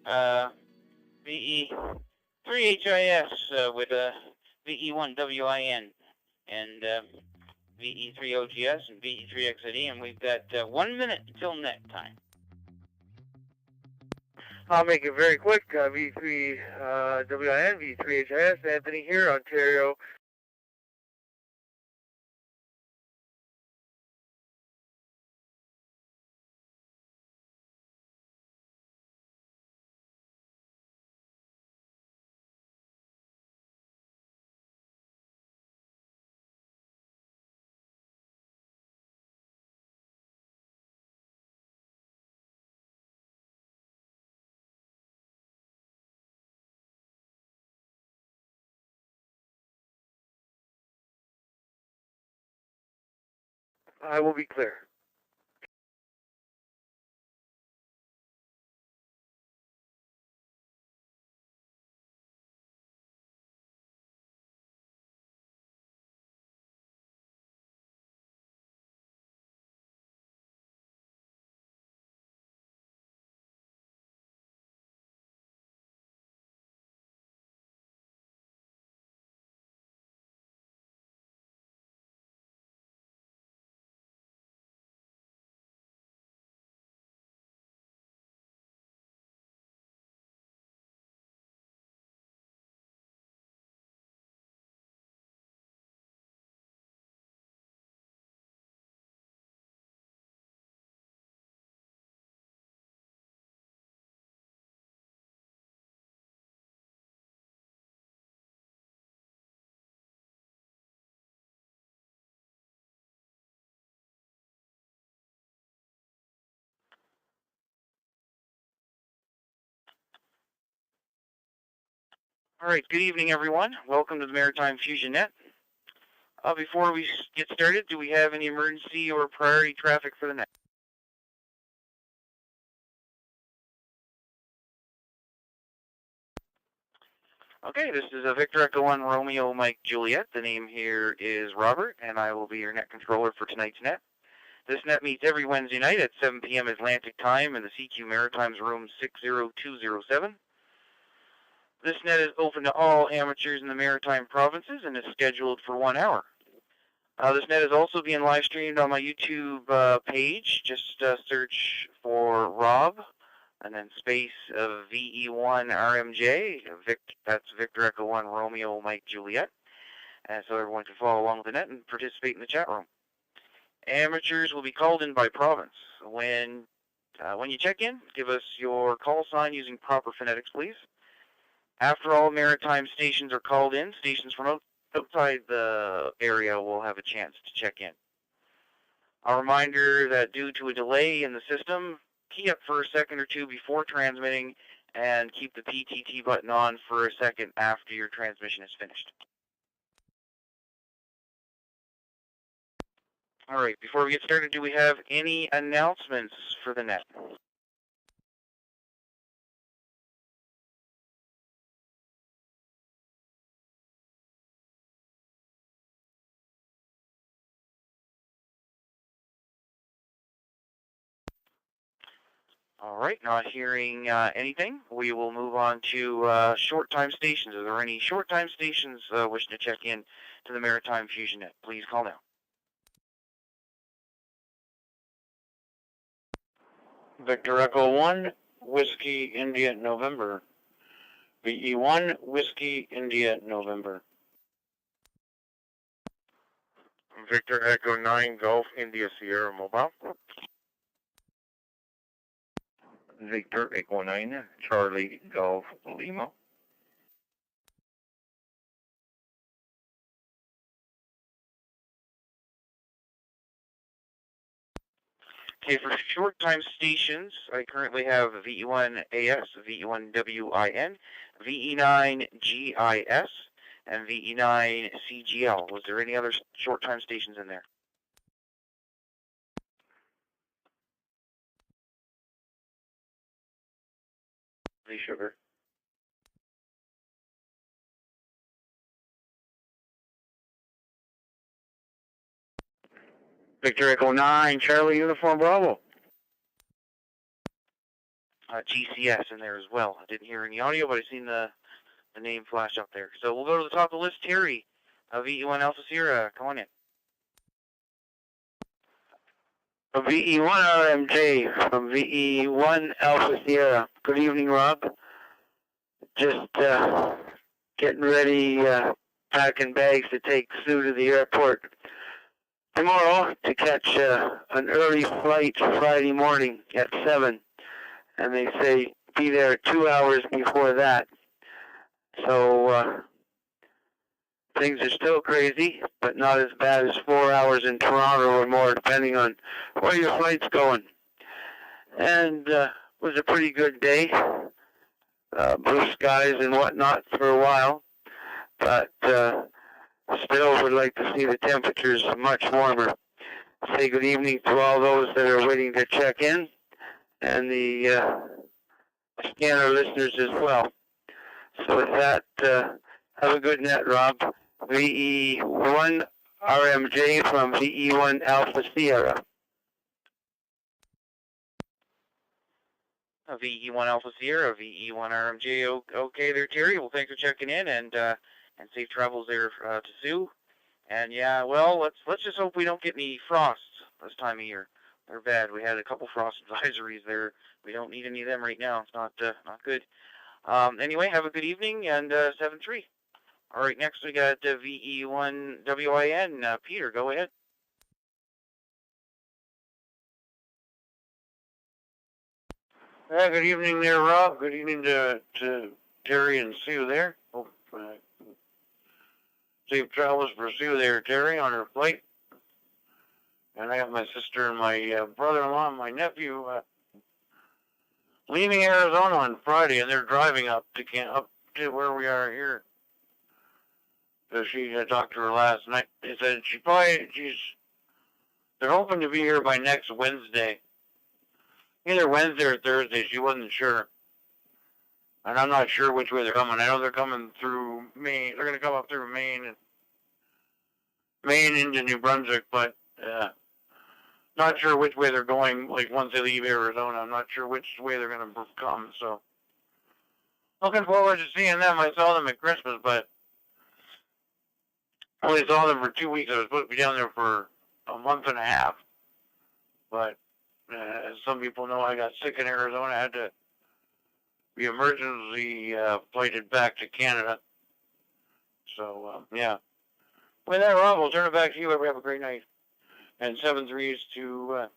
VE3HIS with VE1WIN and VE3OGS and VE3XID, and we've got 1 minute until net time. I'll make it very quick. V3WIN, V3HIS, Anthony here, Ontario. I will be clear. All right, good evening, everyone. Welcome to the Maritime Fusion Net. Before we get started, do we have any emergency or priority traffic for the net? Okay, this is a Victor Echo 1 Romeo Mike Juliet. The name here is Robert, and I will be your net controller for tonight's net. This net meets every Wednesday night at 7 p.m. Atlantic Time in the CQ Maritimes Room 60207. This net is open to all amateurs in the Maritime provinces and is scheduled for 1 hour. This net is also being live streamed on my YouTube page. Just search for Rob and then space of VE1 RMJ. That's Victor Echo 1 Romeo Mike Juliet. And so everyone can follow along with the net and participate in the chat room. Amateurs will be called in by province. When you check in, give us your call sign using proper phonetics, please. After all maritime stations are called in, stations from outside the area will have a chance to check in. A reminder that due to a delay in the system, key up for a second or two before transmitting and keep the PTT button on for a second after your transmission is finished. All right, before we get started, do we have any announcements for the net? All right, not hearing anything. We will move on to short time stations. Are there any short time stations wishing to check in to the Maritime Fusion Net? Please call now. Victor Echo 1, Whiskey India November. VE1, Whiskey India November. Victor Echo 9, Golf India Sierra Mobile. Victor Echo 9, Charlie Golf Lima. Okay, for short time stations, I currently have VE1AS, VE1WIN, VE9GIS, and VE9CGL. Was there any other short time stations in there? Sugar. Victor Echo 9, Charlie Uniform Bravo. GCS in there as well. I didn't hear any audio, but I seen the name flash up there. So we'll go to the top of the list. Terry, VE1 Alpha Sierra, come on in. VE1 RMJ from VE1 Alpha Sierra. Good evening, Rob. Just getting ready, packing bags to take Sue to the airport tomorrow to catch an early flight Friday morning at 7. And they say be there 2 hours before that. So things are still crazy, but not as bad as 4 hours in Toronto or more, depending on where your flight's going. And it was a pretty good day. Blue skies and whatnot for a while, but still would like to see the temperatures much warmer. Say good evening to all those that are waiting to check in, and the scanner listeners as well. So with that, have a good net, Rob. VE1 RMJ from VE1 Alpha Sierra. VE1 Alpha Sierra, VE1 RMJ. Okay there, Terry. Well, thanks for checking in, and safe travels there to Sue. And yeah, well, let's just hope we don't get any frosts this time of year. They're bad. We had a couple frost advisories there. We don't need any of them right now. It's not good. Anyway, have a good evening, and 7-3. All right, next we got VE1 WIN. Peter, go ahead. Yeah, good evening there, Rob. Good evening to Terry and Sue there. Hope safe travels for Sue there, Terry, on her flight. And I have my sister and my brother-in-law and my nephew leaving Arizona on Friday, and they're driving up to where we are here. So she talked to her last night. They said they're hoping to be here by next Wednesday. Either Wednesday or Thursday, she wasn't sure. And I'm not sure which way they're coming. I know they're coming through Maine. They're going to come up through Maine into New Brunswick, but not sure which way they're going, like once they leave Arizona. I'm not sure which way they're going to come, so looking forward to seeing them. I saw them at Christmas, but I only saw them for 2 weeks. I was supposed to be down there for a month and a half, but as some people know, I got sick in Arizona. I had to be emergency flighted back to Canada. So, yeah. With that, Rob, we'll turn it back to you. Have a great night. And 7-3s to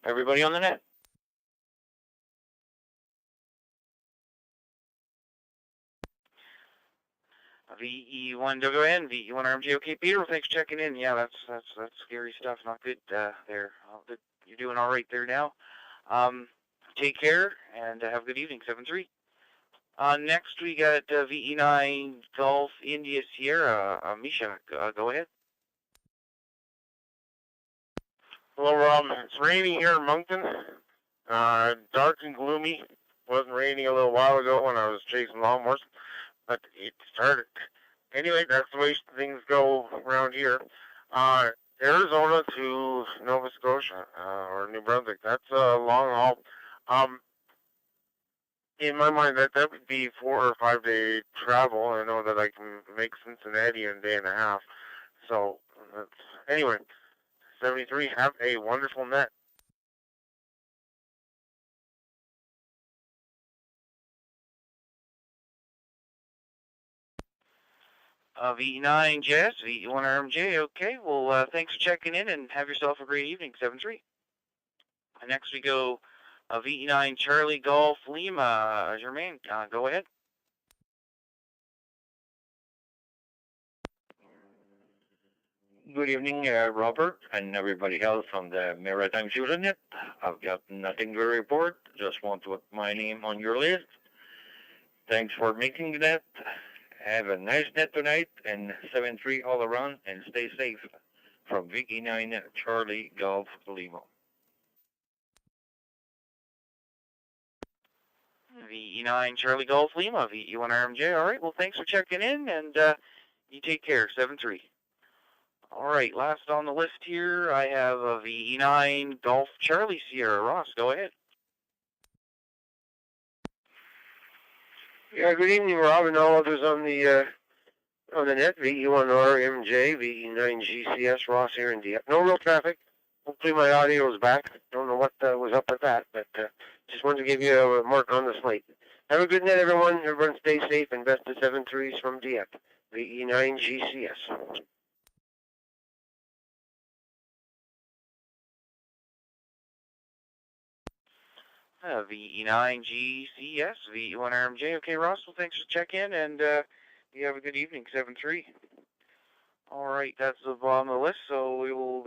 everybody on the net. VE1WN, VE1RMJ. Okay, Peter, thanks for checking in. Yeah, that's scary stuff. Not good there. You're doing all right there now. Take care and have a good evening. 7-3. Next we got VE9 Golf India Sierra. Misha, go ahead. Hello, Rob. It's raining here in Moncton. Dark and gloomy. Wasn't raining a little while ago when I was chasing lawnmowers, but it started. Anyway, that's the way things go around here. Arizona to Nova Scotia or New Brunswick. That's a long haul. In my mind, that would be 4 or 5 day travel. I know that I can make Cincinnati in a day and a half. So, anyway, 73. Have a wonderful net. VE9 Jess, VE1RMJ. Okay, well, thanks for checking in and have yourself a great evening. 7-3. Next we go VE9 Charlie Golf Lima. Jermaine, go ahead. Good evening, Robert, and everybody else on the Maritime Fusion Net. I've got nothing to report. Just want to put my name on your list. Thanks for making the net. Have a nice net tonight, and 7-3 all around, and stay safe. From VE9 Charlie Golf Lima. VE9 Charlie Golf Lima, VE1RMJ. All right, well, thanks for checking in, and you take care. 7-3. All right, last on the list here, I have a VE9 Golf Charlie Sierra. Ross, go ahead. Yeah, good evening, Rob, and all others on the net. VE1RMJ, VE9GCS, Ross here in Dieppe. No real traffic. Hopefully my audio is back. Don't know what was up with that, but just wanted to give you a mark on the slate. Have a good night, everyone. Everyone stay safe, and best of 7-3s from Dieppe. VE9GCS. VE9GCS, VE1RMJ. Okay, Ross, well, thanks for checking, and you have a good evening, 7-3. All right, that's the bottom of the list, so we will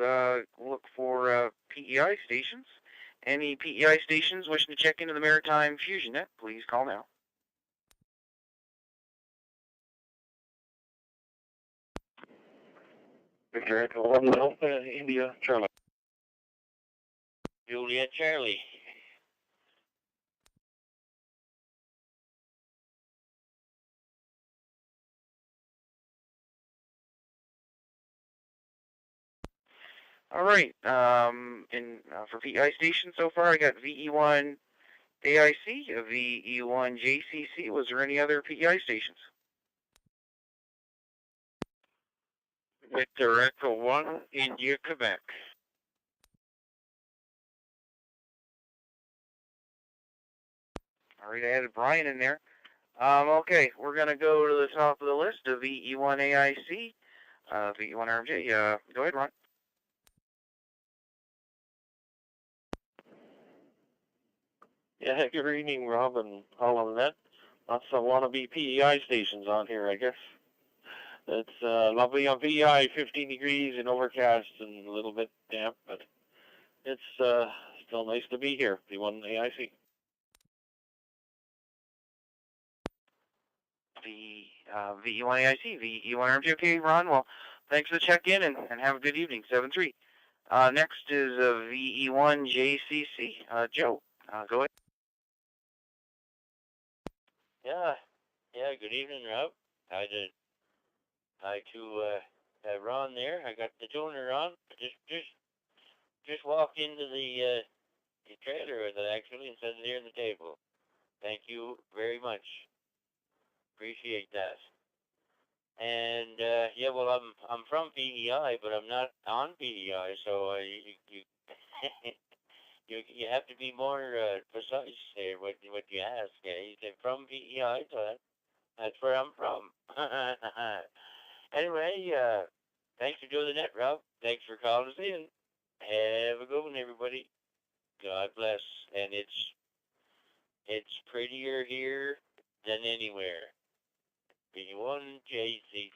look for PEI stations. Any PEI stations wishing to check into the Maritime Fusion Net, please call now. Victor Echo 1 Alpha, India, Charlie. Juliet Charlie. All right, for PEI stations so far, I got VE1 AIC, VE1 JCC. Was there any other PEI stations? Victor Echo 1, India, Quebec. All right, I added Brian in there. Okay, we're going to go to the top of the list of VE1 AIC, VE1 RMJ. Go ahead, Ron. Yeah, good evening, Rob, and all on that. Lots of wannabe PEI stations on here, I guess. It's lovely on PEI, 15 degrees and overcast and a little bit damp, but it's still nice to be here, V1 AIC. VE1 AIC, VE1 RMJ. Okay, Ron, well, thanks for the check-in and have a good evening, 7-3. Next is VE1 JCC. Joe, go ahead. Yeah, good evening, Rob. I too have Ron there. I got the tuner on. Just walked into the trailer with it actually and set it here on the table. Thank you very much. Appreciate that. And yeah, well, I'm from PEI, but I'm not on PEI, so you have to be more precise there what you ask. Yeah, you said from PEI, so that's where I'm from. Anyway, thanks for doing the net, Rob. Thanks for calling us in. Have a good one, everybody. God bless. And it's prettier here than anywhere. V1 JC.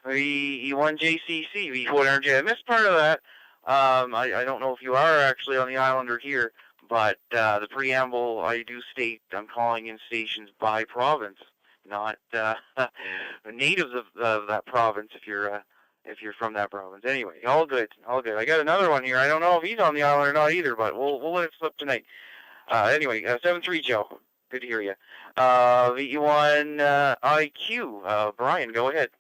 VE1 JCC, V4 RMJ. I missed part of that. I don't know if you are actually on the island or here, but the preamble, I do state I'm calling in stations by province, not natives of that province if you're from that province. Anyway, all good. I got another one here. I don't know if he's on the island or not either, but we'll let it slip tonight. Anyway, 7-3, Joe. Good to hear you. VE1 IQ. Brian, go ahead.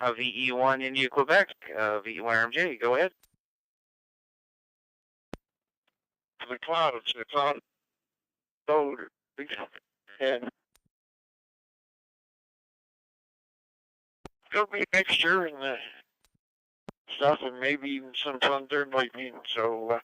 VE1 India, Quebec. VE1 RMJ, go ahead. The clouds, load, and there'll be a mixture and stuff, and maybe even some thunder and lightning, so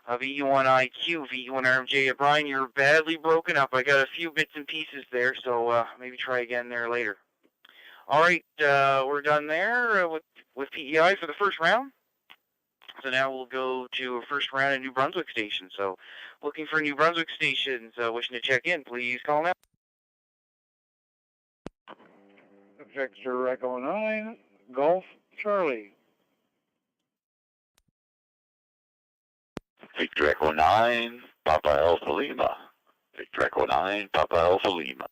VE1 IQ, VE1 RMJ. Brian, you're badly broken up. I got a few bits and pieces there, so maybe try again there later. All right, we're done there with PEI for the first round. So now we'll go to a first round of New Brunswick stations. So looking for New Brunswick stations, wishing to check in, please call now. Victor Echo 9, Golf, Charlie. Victor Echo 9, Papa Alpha Lima. Victor Echo 9, Papa Alpha Lima.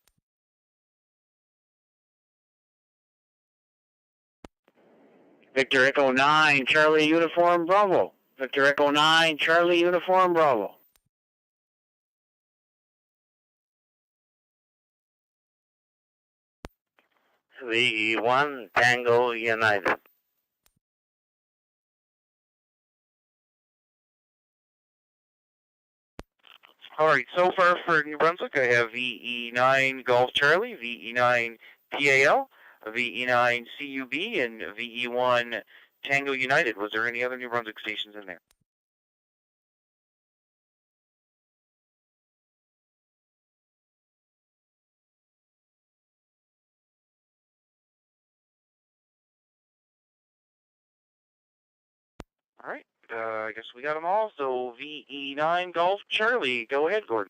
Victor Echo 9, Charlie Uniform Bravo. Victor Echo 9, Charlie Uniform Bravo. VE1 Tango United. All right, so far for New Brunswick, I have VE9 Golf Charlie, VE9 PAL, VE9 CUB, and VE1 Tango United. Was there any other New Brunswick stations in there? All right, I guess we got them all. So VE9 Golf Charlie, go ahead, Gordon.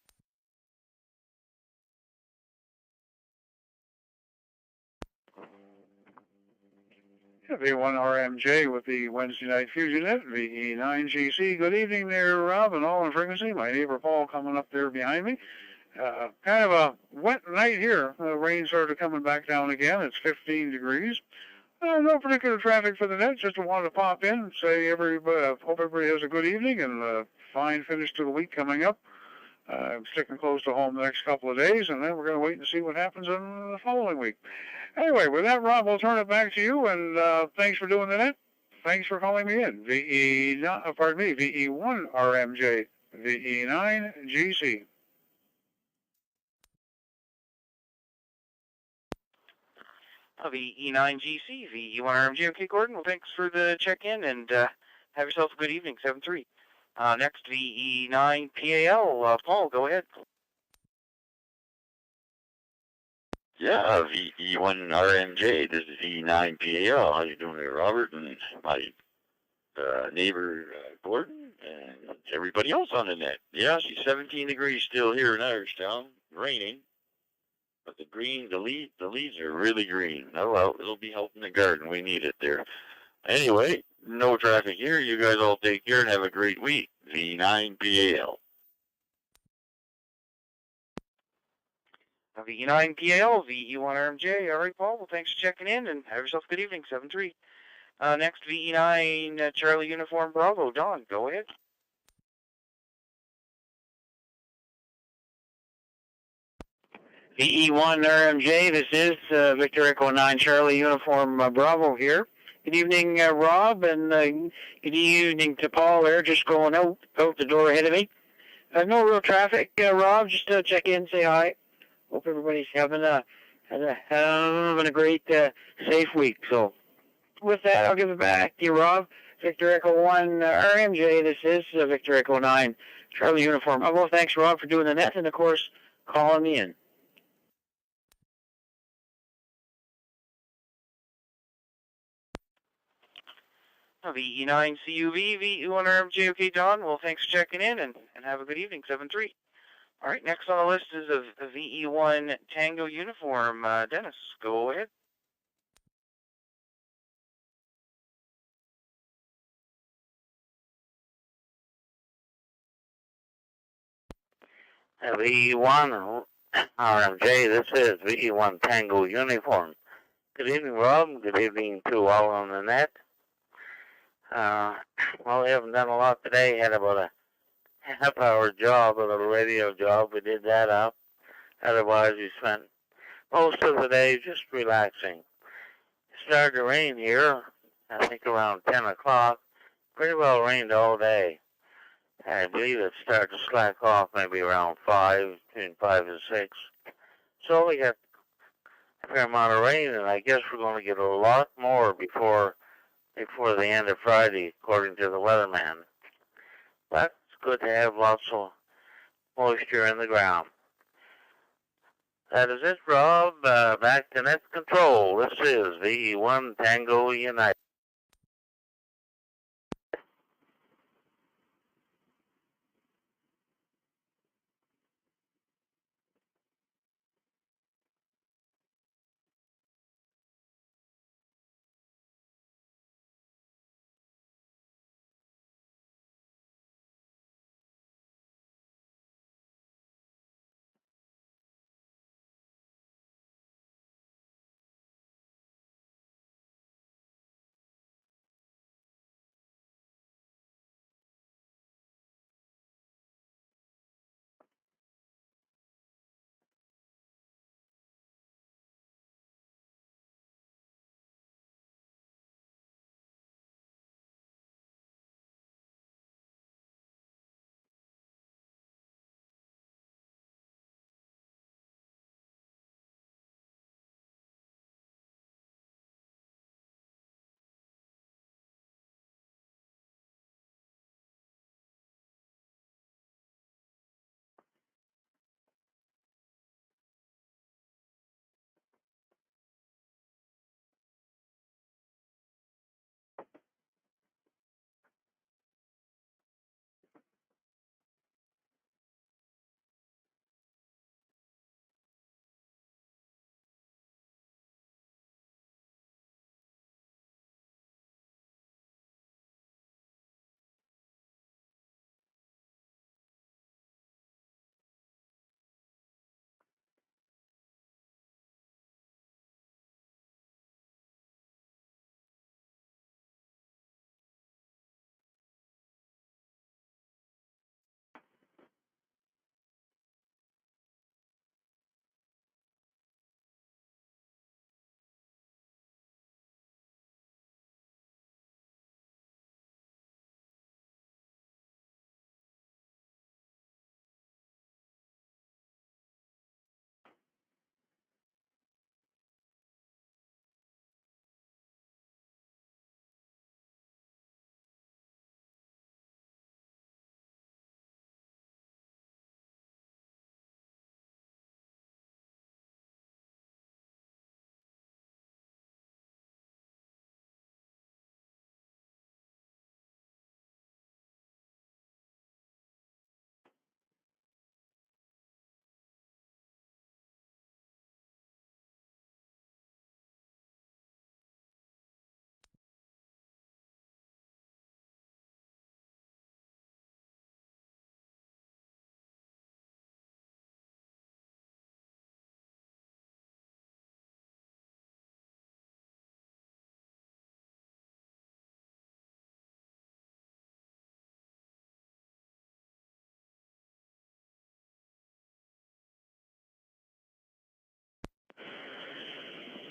V1RMJ with the Wednesday Night Fusion Net, VE9GC. Good evening there, Rob, and all in frequency. My neighbor Paul coming up there behind me. Kind of a wet night here. The rain started coming back down again. It's 15 degrees. No particular traffic for the net. Just wanted to pop in and say hope everybody has a good evening and a fine finish to the week coming up. I'm sticking close to home the next couple of days, and then we're going to wait and see what happens in the following week. Anyway, with that, Rob, we'll turn it back to you, and thanks for doing the net. Thanks for calling me in. VE1 RMJ, VE9 GC. VE9 GC, VE1 RMJ. Okay, Gordon, well, thanks for the check-in, and have yourself a good evening, 7-3. Next, VE9 PAL. Paul, go ahead. Yeah, VE1 RMJ. This is VE9 PAL. How you doing there, Robert? And my neighbor, Gordon, and everybody else on the net. Yeah, she's 17 degrees still here in Irishtown. Raining. But the leaves are really green. Oh, well, it'll be helping the garden. We need it there. Anyway, no traffic here. You guys all take care and have a great week. V9 PAL. VE9 PAL, VE1 RMJ. All right, Paul. Well, thanks for checking in, and have yourself a good evening. 7-3. Next, VE9 Charlie Uniform Bravo. Don, go ahead. VE1 RMJ, this is Victor Echo 9 Charlie Uniform Bravo here. Good evening, Rob, and good evening to Paul there, just going out the door ahead of me. No real traffic, Rob, just to check in, say hi. Hope everybody's having a great, safe week. So with that, I'll give it back to you, Rob. Victor Echo 1 RMJ, this is Victor Echo 9 Charlie Uniform. Well, thanks, Rob, for doing the net, and of course, calling me in. VE9 CUV, VE1 RMJ. Okay, Don. Well, thanks for checking in, and have a good evening. 7-3. All right, next on the list is a VE1 Tango Uniform. Dennis, go ahead. VE1 RMJ, this is VE1 Tango Uniform. Good evening, Rob. Good evening to all on the net. Well, we haven't done a lot today. Had about a half-hour job, a little radio job. We did that up. Otherwise, we spent most of the day just relaxing. It started to rain here, I think around 10 o'clock. Pretty well rained all day. I believe it started to slack off maybe around 5, between 5 and 6. So we got a fair amount of rain, and I guess we're going to get a lot more before the end of Friday, according to the weatherman. But it's good to have lots of moisture in the ground. That is it, Rob. Back to net control. This is VE1 Tango United.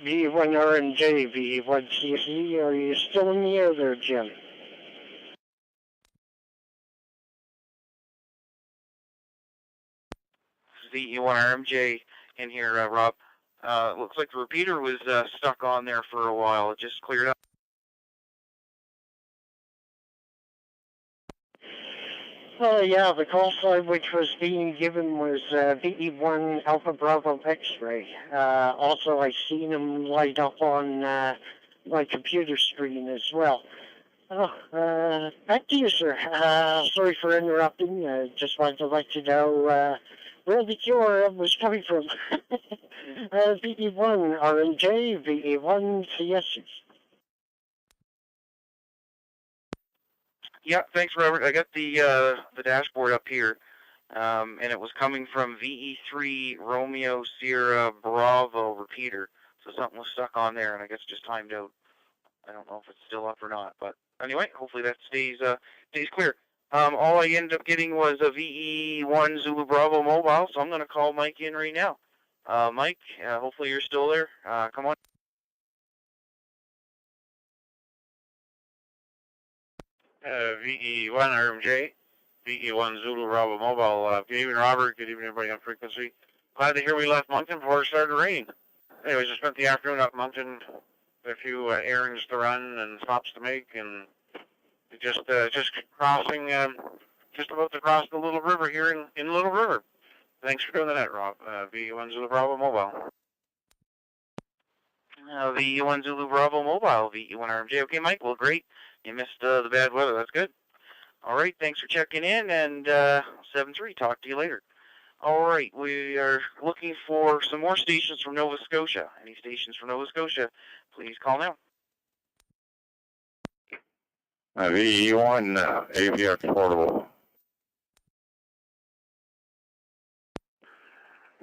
VE1RMJ, VE1CSE, are you still in the air there, Jim? VE1RMJ in here, Rob. Looks like the repeater was stuck on there for a while. It just cleared up. Yeah, the call sign which was being given was VE1 Alpha Bravo X-ray. Also, I seen him light up on my computer screen as well. Back to you, sir. Sorry for interrupting. Just wanted to let you know where the QRM was coming from. VE1 RMJ, VE1 CSE. Yeah, thanks, Robert. I got the dashboard up here, and it was coming from VE3 Romeo Sierra Bravo repeater. So something was stuck on there, and I guess just timed out. I don't know if it's still up or not, but anyway, hopefully that stays clear. All I ended up getting was a VE1 Zulu Bravo mobile, so I'm going to call Mike in right now. Mike, hopefully you're still there. Come on. VE1 RMJ, VE1 Zulu Bravo Mobile. Good evening, Robert. Good evening, everybody on frequency. Glad to hear we left Moncton before it started raining. Anyways, I spent the afternoon up Moncton with a few errands to run and stops to make, and just crossing, just about to cross the Little River here in Little River. Thanks for doing that, Rob. VE1 Zulu Bravo Mobile. VE1 Zulu Bravo Mobile, VE1 RMJ. Okay, Mike, well, great. You missed the bad weather. That's good. All right, thanks for checking in, and 7-3, talk to you later. All right, we are looking for some more stations from Nova Scotia. Any stations from Nova Scotia, please call now. VE1 AVX Portable.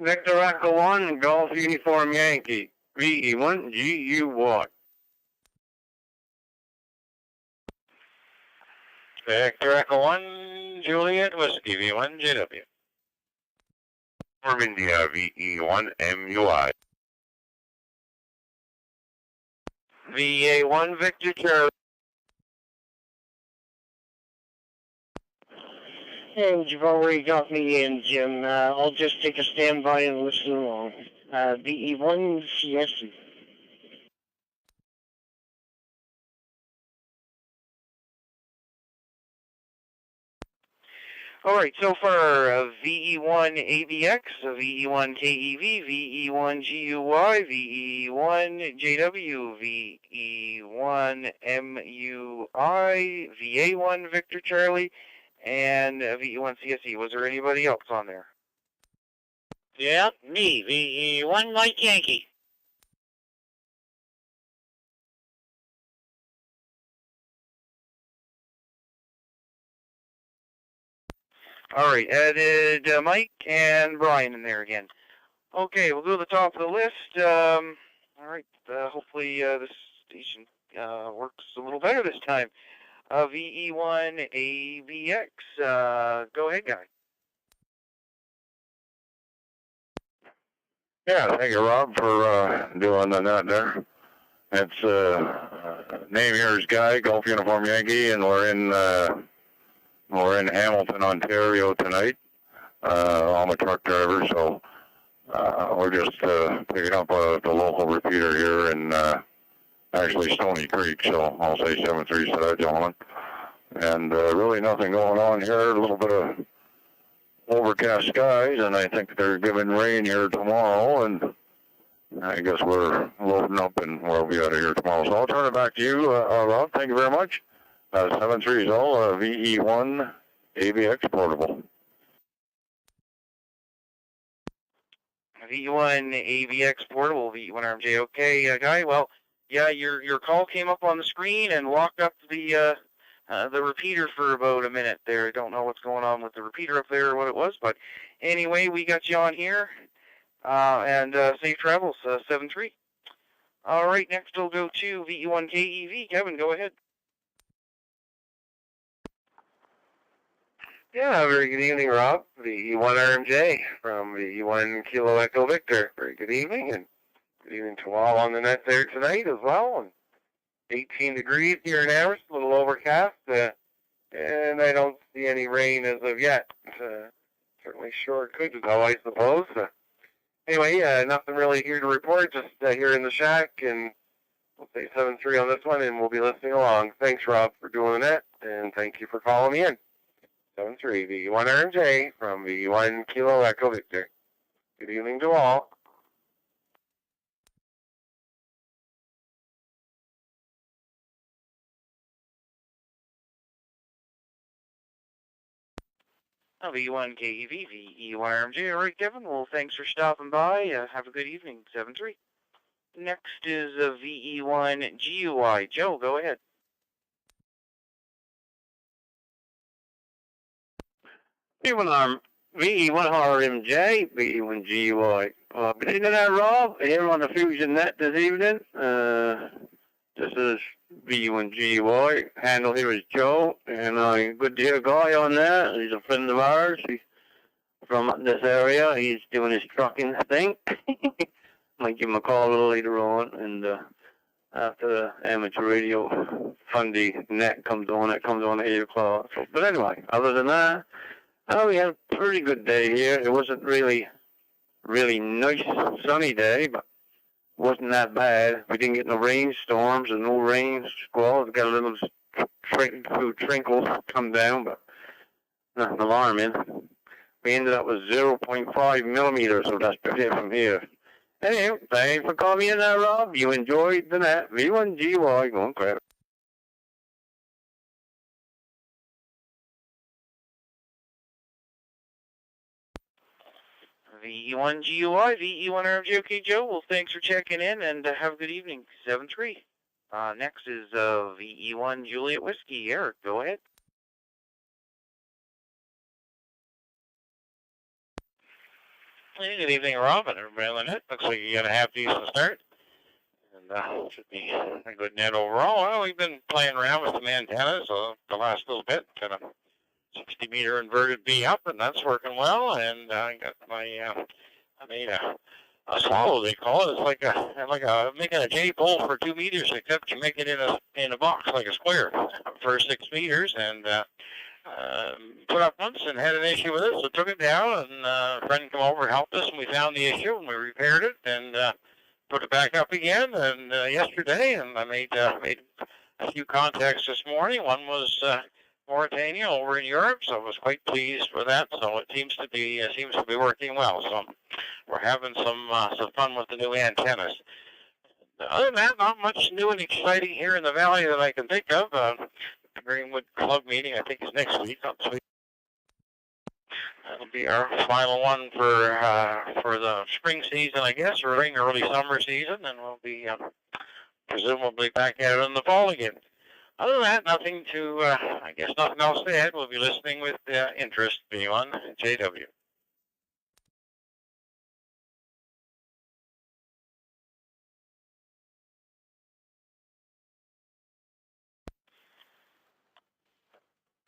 Victor Echo 1, Golf Uniform Yankee. VE1 GU1. Victor Echo 1, Juliet Whiskey, V1 JW. From India, VE1 MUI. VA1 Victor Charlie. And you've already got me in, Jim. I'll just take a standby and listen along. VE1 CSE. All right, so far, VE1 AVX, VE1 KEV, VE1 GUY, VE1 JW, VE1 MUI, VA1 Victor Charlie, and VE1 CSE. Was there anybody else on there? Yep, me, VE1 Mike Yankee. All right, added Mike and Brian in there again. Okay, we'll go to the top of the list. All right, hopefully this station works a little better this time. VE1 AVX, go ahead, guy. Yeah, thank you, Rob, for doing that there. It's name here is Guy, Golf Uniform Yankee, and we're in Hamilton, Ontario tonight. I'm a truck driver, so we're just picking up the local repeater here in actually Stony Creek, so I'll say 7-3 to that gentleman. And really nothing going on here, a little bit of overcast skies, and I think they're giving rain here tomorrow, and I guess we're loading up and we'll be out of here tomorrow. So I'll turn it back to you, Rob. Thank you very much. 730 VE1 AVX Portable. VE1 AVX Portable, VE1 RMJ. Okay, Guy. Well, yeah, your call came up on the screen and locked up the repeater for about a minute there. I don't know what's going on with the repeater up there or what it was, but anyway, we got you on here, and safe travels, 7-3. All right, next we'll go to VE1 KEV. Kevin, go ahead. Yeah, very good evening, Rob. VE1 RMJ from VE1 Kilo Echo Victor. Very good evening, and Good evening to all on the net there tonight as well. And 18 degrees here in Amherst, a little overcast, and I don't see any rain as of yet. Certainly sure it could, though, I suppose. Anyway, nothing really here to report, just here in the shack, and we'll say 7-3 on this one, and we'll be listening along. Thanks, Rob, for doing that, and thank you for calling me in. 7-3, V1RMJ from V1 Kilo Echo Victor. Good evening to all. V1 KEV, VE1RMJ. All right, Kevin. Well, thanks for stopping by. Have a good evening. 7-3. Next is VE1 GUI. Joe, go ahead. VE1 RMJ, VE1 GUI. Good evening there, Rob. Here on the Fusion Net this evening. This is VE1 GUI. Handle here is Joe, and a good dear guy on there. He's a friend of ours. He's from this area. He's doing his trucking thing. Might give him a call a little later on, and after the amateur radio Fundy net comes on, it comes on at 8 o'clock. So, but anyway, other than that, we had a pretty good day here. It wasn't really nice sunny day, but wasn't that bad. We didn't get no rainstorms and no rain squalls. We got a little trinkles come down, but nothing alarming. We ended up with 0.5 millimeters, so that's pretty from here. Anyway, thanks for calling me in there, Rob. You enjoyed the net. V1GY, go on, crap. VE1 GUI, VE1RMJ. Okay, Joe. Well, thanks for checking in, and have a good evening. 7-3. Next is VE1 Juliet Whiskey. Eric, go ahead. Hey, good evening, Rob, and everybody on the net. Looks like you got a half decent start. And should be a good net overall. Well, we've been playing around with some antennas the last little bit. Got a 60-meter inverted V up, and that's working well. And I got my, I made a swallow, they call it. It's like a making a J pole for 2 meters, except you make it in a box like a square for 6 meters. And put up once and had an issue with it, so took it down, and a friend came over and helped us, and we found the issue, and we repaired it, and put it back up again, and yesterday, and I made a few contacts this morning. One was Mauritania over in Europe, so I was quite pleased with that. So it seems to be working well. So we're having some fun with the new antennas. Other than that, not much new and exciting here in the valley that I can think of. The Greenwood Club meeting, I think, is next week. That'll be our final one for the spring season, I guess, or early summer season, and we'll be presumably back at it in the fall again. Other than that, nothing else to add. We'll be listening with interest. V1 JW.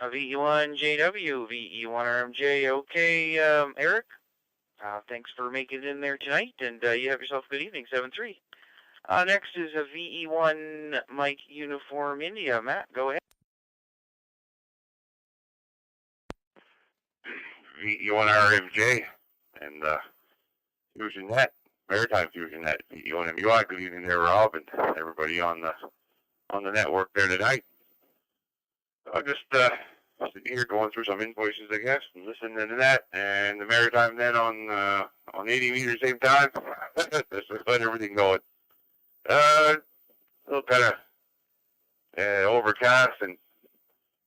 VE1 JW, VE1 RMJ. Okay, Eric. Thanks for making it in there tonight, and you have yourself a good evening. 7-3. Next is a VE1 Mike Uniform India. Matt, go ahead. VE1 RMJ and Fusion Net, Maritime Fusion Net, VE1 MUI. Good evening there, Rob, and everybody on the network there tonight. I just sitting here going through some invoices, I guess, and listening to that and the Maritime Net on 80 meters same time. Just let everything going. A little kind of overcast and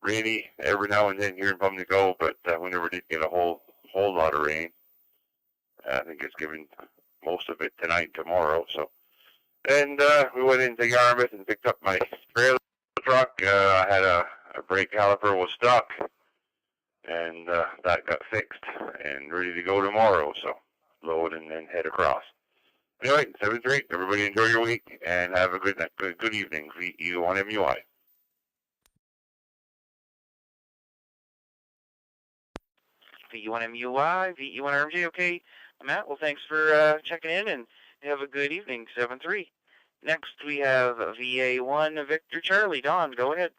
rainy every now and then here in Pumlico, but we never did get a whole lot of rain. I think it's giving most of it tonight and tomorrow. So, and we went into Yarmouth and picked up my trailer truck. I had a brake caliper was stuck, and that got fixed and ready to go tomorrow. So load and then head across. Anyway, 7-3. Everybody enjoy your week and have a good evening. VE1 MUI. VE1 MUI, VE1 RMJ. Okay, Matt. Well, thanks for checking in, and Have a good evening, 7-3. Next, we have VA1 Victor Charlie. Don, go ahead.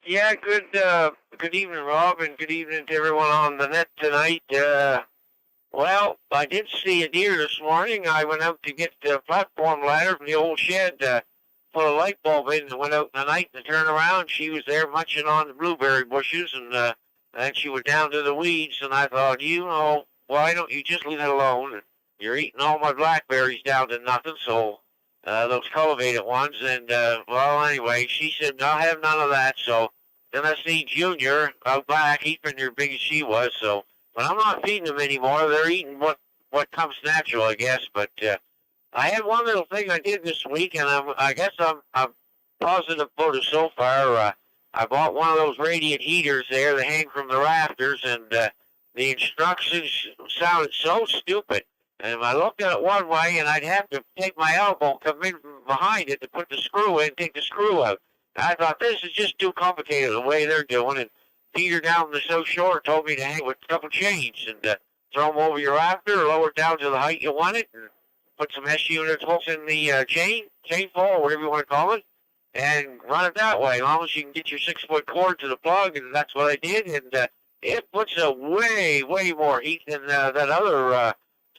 Yeah, good evening, Rob, and good evening to everyone on the net tonight. Well, I did see a deer this morning. I went out to get the platform ladder from the old shed, put a light bulb in, and went out in the night and turned around. She was there munching on the blueberry bushes, and then she was down to the weeds, and I thought, why don't you just leave it alone? You're eating all my blackberries down to nothing, so those cultivated ones, and well, anyway, she said, I'll have none of that, so then I see Junior out back, he's been there big as she was, so, but I'm not feeding them anymore. They're eating what comes natural, I guess, but I had one little thing I did this week, and I guess I'm positive about it so far. I bought one of those radiant heaters there that hang from the rafters, and the instructions sounded so stupid. And I looked at it one way, and I'd have to take my elbow, come in from behind it to put the screw in, take the screw out. And I thought, this is just too complicated the way they're doing it. Peter down the so short told me to hang with a couple chains and throw them over your rafter or lower it down to the height you want it, and put some S-unit hooks in the chain fall, or whatever you want to call it, and run it that way, as long as you can get your 6-foot cord to the plug, and that's what I did, and it puts a way more heat than that other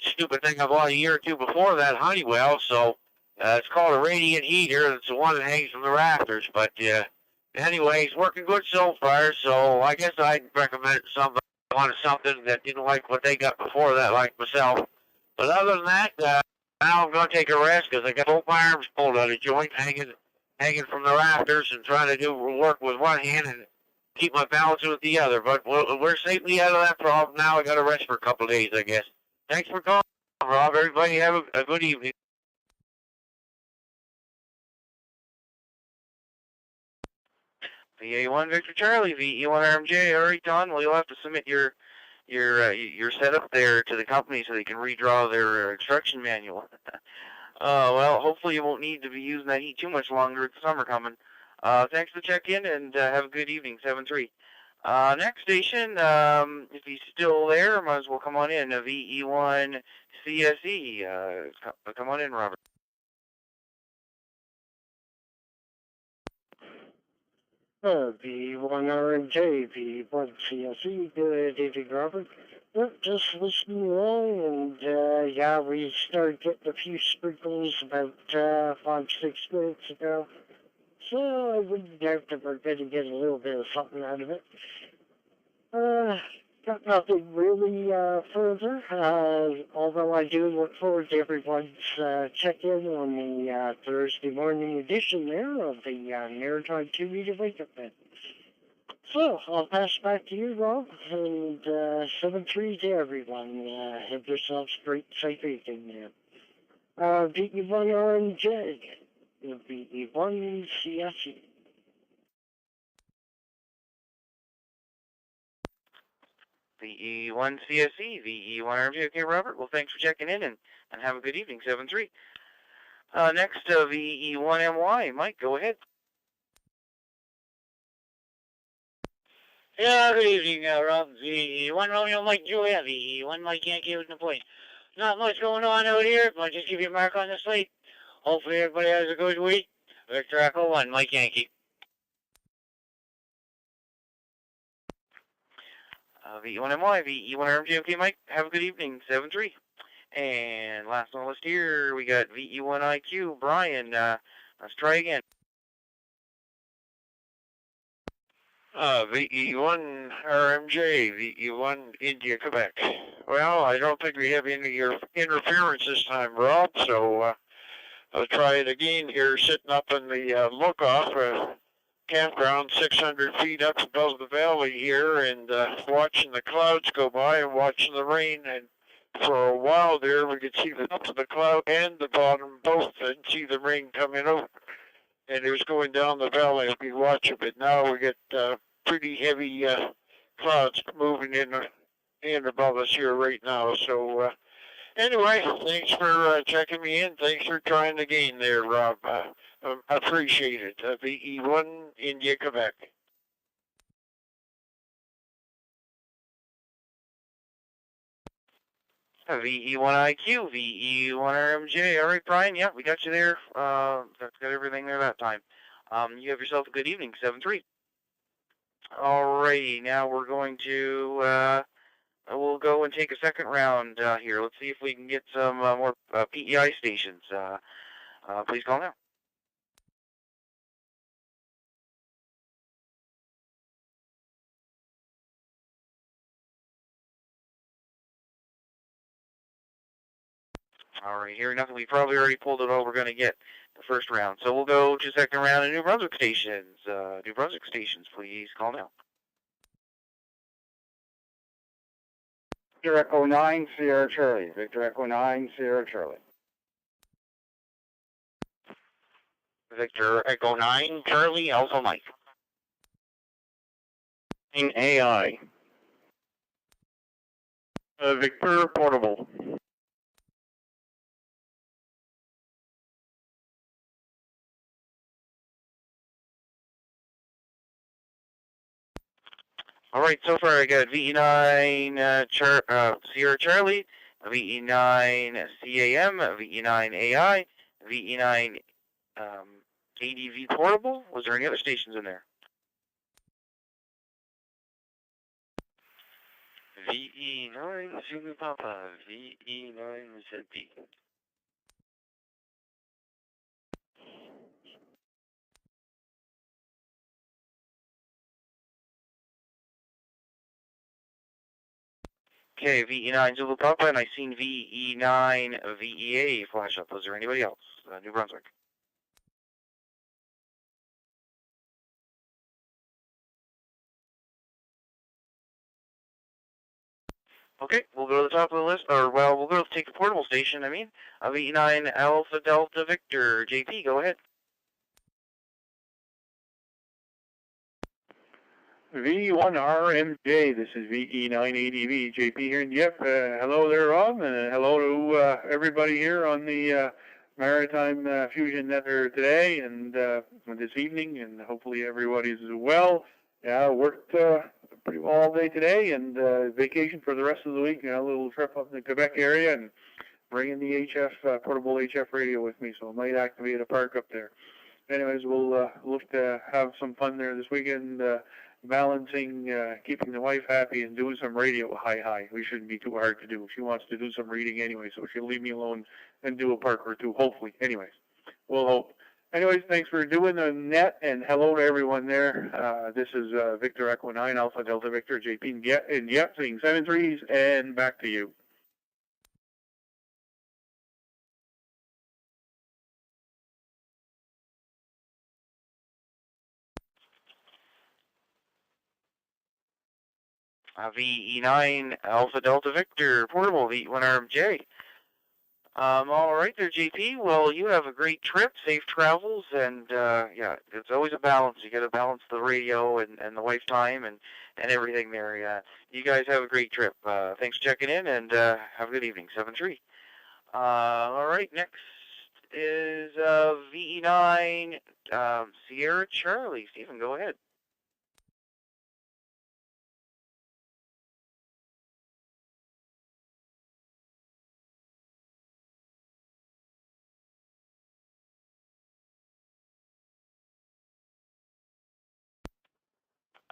stupid thing I bought a year or two before that, Honeywell, so it's called a radiant heater. It's the one that hangs from the rafters, but anyway, it's working good so far, so I guess I'd recommend it to somebody who wanted something that didn't like what they got before that, like myself. But other than that, now I'm going to take a rest because I got both my arms pulled out of joint, hanging from the rafters and trying to do work with one hand and keep my balance with the other. But we're safely out of that problem now. I got to rest for a couple of days, I guess. Thanks for calling, Rob. Everybody have a good evening. VA1 Victor Charlie, VE1 RMJ. All right, Don. Well, you'll have to submit your setup there to the company so they can redraw their instruction manual. Well, hopefully you won't need to be using that heat too much longer. It's summer coming. Thanks for checking in, and have a good evening, 7-3. Next station, if he's still there, might as well come on in. VE1 CSE. Come on in, Robert. V1 RMJ, V1 CSE, good evening, Robert. Just listening along, and yeah, we started getting a few sprinkles about 5-6 minutes ago. So I wouldn't doubt that we're going to get a little bit of something out of it. Got nothing really further, although I do look forward to everyone's check-in on the Thursday morning edition there of the Maritime 2-meter wake-up event. So, I'll pass back to you, Rob, and 7-3 to everyone. Have yourselves a great, safe evening there. VE1 RMJ, VE1 CSE. VE1 CSE, VE1 RMJ. Okay, Robert. Well, thanks for checking in, and have a good evening, 7-3. Next, VE1MY. Mike, go ahead. Yeah, good evening, Rob. VE1 Romeo Mike Juliet, VE1 Mike Yankee with the point. Not much going on out here, but just give you a mark on the slate. Hopefully everybody has a good week. Victor Echo 1, Mike Yankee. VE1MY, VE1 RMJ. Okay, Mike, have a good evening, 7-3. And last on the list here, we got VE1 IQ, Brian. Let's try again. VE1 RMJ, VE1 India, Quebec. Well, I don't think we have any interference this time, Rob, so I'll try it again here, sitting up in the look-off campground 600 feet up above the valley here, and watching the clouds go by and watching the rain. And for a while there, we could see the top of the cloud and the bottom both, and see the rain coming over. And it was going down the valley as we watch it, but now we get pretty heavy clouds moving in above us here right now. So anyway, thanks for checking me in. Thanks for trying again there, Rob. I appreciate it. VE1 India, Quebec. VE1IQ, VE1RMJ. All right, Brian. Yeah, we got you there. That's got everything there that time. You have yourself a good evening, 7-3. Alrighty, now we're going to, we'll go and take a second round here. Let's see if we can get some more PEI stations. Please call now. Alright, hearing nothing, we probably already pulled it all we're going to get the first round. So we'll go to second round of New Brunswick stations. New Brunswick stations, please call now. Victor Echo 9, Sierra Charlie. Victor Echo 9, Sierra Charlie. Victor Echo 9, Charlie, Alpha Mike. AI. Victor Portable. Alright, so far I got VE9 Sierra Charlie, VE9 CAM, VE9 AI, VE9 ADV Portable. Was there any other stations in there? VE9 Zulu Papa, VE9 ZB. Okay, VE9 Zulu Papa, and I seen VE9 VEA flash up. Was there anybody else? New Brunswick. Okay, we'll go to the top of the list, or, well, we'll go take the portable station, VE9 Alpha Delta Victor. JP, go ahead. VE1RMJ, this is VE9ADV, JP here. And yep, hello there, Rob, and hello to everybody here on the Maritime Fusion Net today and this evening, and hopefully everybody's well. Yeah, worked pretty well all day today, and vacation for the rest of the week. A little trip up in the Quebec area, and bringing the HF portable HF radio with me, so I might activate a park up there. Anyways, we'll look to have some fun there this weekend. Balancing, keeping the wife happy and doing some radio hi. We shouldn't be too hard to do. She wants to do some reading anyway, so she'll leave me alone and do a park or two, hopefully. Anyways, we'll hope. Anyways, thanks for doing the net, and hello to everyone there. This is Victor Echo 9, Alpha Delta Victor, JP, and yep, saying 7-3s, and back to you. VE9 Alpha Delta Victor Portable, VE1RMJ. All right there, JP. Well, you have a great trip, safe travels, and yeah, it's always a balance. You got to balance the radio and the wife time and everything there. Yeah, you guys have a great trip. Thanks for checking in, and have a good evening. 7-3. All right, next is VE9 Sierra Charlie. Stephen, go ahead.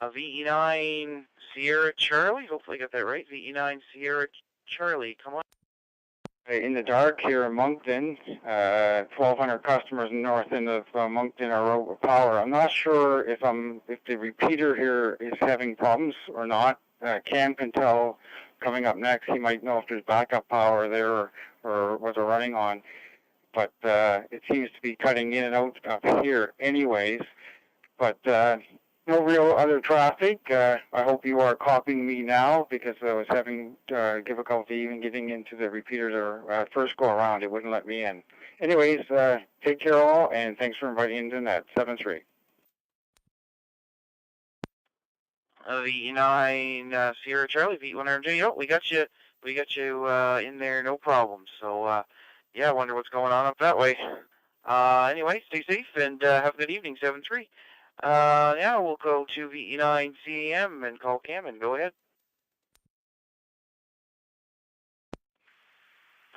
VE9 Sierra Charlie. Hopefully I got that right. VE9 Sierra Charlie. Come on. In the dark here in Moncton, 1,200 customers north end of Moncton are out of power. I'm not sure if the repeater here is having problems or not. Cam can tell coming up next. He might know if there's backup power there or what they're running on. But it seems to be cutting in and out up here anyways. But no real other traffic. I hope you are copying me now because I was having difficulty even getting into the repeater there. First go around, it wouldn't let me in. Anyways, take care all, and thanks for inviting into the net. 7-3. VE9 Sierra Charlie, VE1RMJ. Oh, we got you in there, no problem. So, yeah, I wonder what's going on up that way. Anyway, stay safe and have a good evening. 7-3. Now we'll go to VE9 CAM and call Cam and go ahead.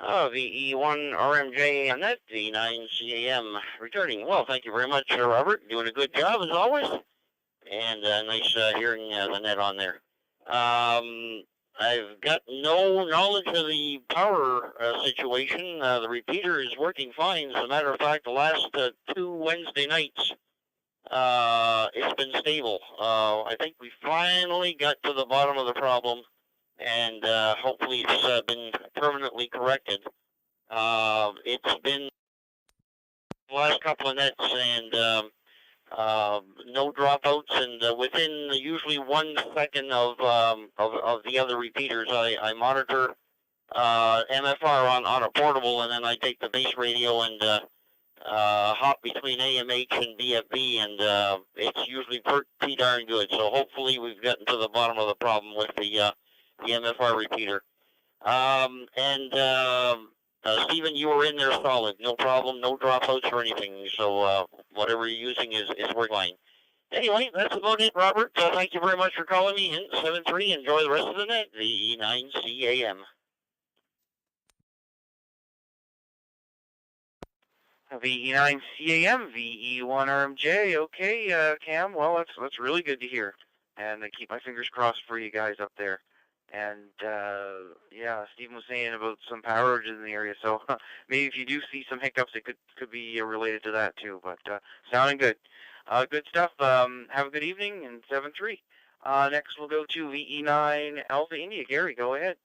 VE1RMJ on net, V9CAM returning. Well, thank you very much, Robert. Doing a good job as always. And nice hearing the net on there. I've got no knowledge of the power situation. The repeater is working fine. As a matter of fact, the last 2 Wednesday nights, it's been stable. I think we finally got to the bottom of the problem, and hopefully it's been permanently corrected. It's been the last couple of nets, and no dropouts, and within usually 1 second of the other repeaters, I monitor MFR on a portable, and then I take the base radio and hop between AMH and BFB, and it's usually pretty darn good. So hopefully we've gotten to the bottom of the problem with the MFR repeater. Stephen, you were in there solid, no problem, no dropouts or anything. So whatever you're using is working fine. Anyway, that's about it, Robert. Thank you very much for calling me in 7-3. Enjoy the rest of the net. VE9CAM. VE9CAM, VE1RMJ. Okay, Cam. Well, that's really good to hear, and I keep my fingers crossed for you guys up there. And yeah, Stephen was saying about some power outages in the area, so maybe if you do see some hiccups, it could be related to that too. But sounding good. Good stuff. Have a good evening, and 7-3. Next we'll go to VE9 Alpha India. Gary, go ahead.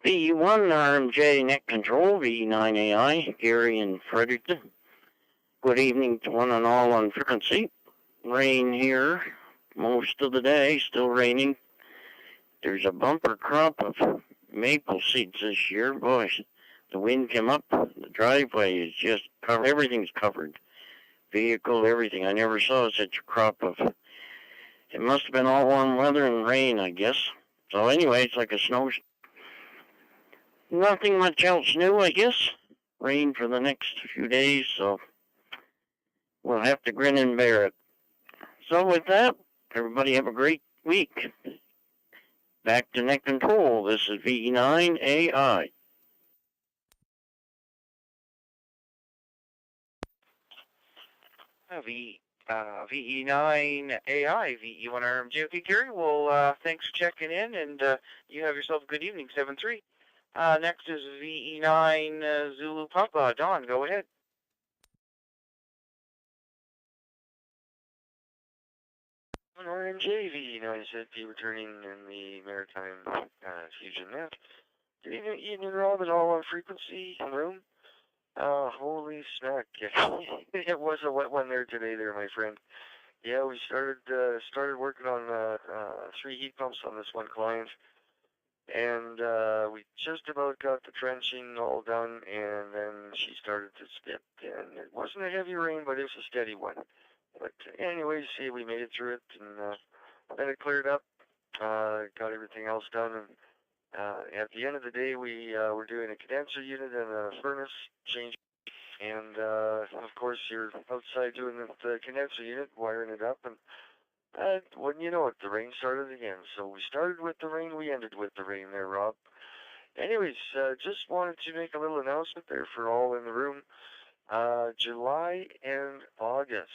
VE1 RMJ Net Control, VE9AI, Gary in Fredericton. Good evening to one and all on frequency. Rain here most of the day, still raining. There's a bumper crop of maple seeds this year. Boy, the wind came up, the driveway is just covered, everything's covered. Vehicle, everything. I never saw such a crop of, it must have been all warm weather and rain, I guess. So anyway, it's like a snow. Nothing much else new, I guess. Rain for the next few days, so we'll have to grin and bear it. So with that, everybody have a great week. Back to Net Control. This is VE9AI. VE9AI, VE1RMJ. Okay, Gary, well, thanks for checking in, and you have yourself a good evening, 7-3. Next is VE9 Zulu Papa. Don, go ahead. RMJ, VE9 ZP returning in the Maritime Fusion Net. Good evening, Rob, and all on frequency room. Holy smack. It was a wet one there today there, my friend. Yeah, we started working on 3 heat pumps on this one client. And we just about got the trenching all done, and then she started to skip. And it wasn't a heavy rain, but it was a steady one. But anyways, see, we made it through it, and then it cleared up. Got everything else done, and at the end of the day, we were doing a condenser unit and a furnace change. And of course, you're outside doing the condenser unit, wiring it up, and wouldn't you know it, the rain started again. So we started with the rain, we ended with the rain there, Rob. Anyways, just wanted to make a little announcement there for all in the room. July and August,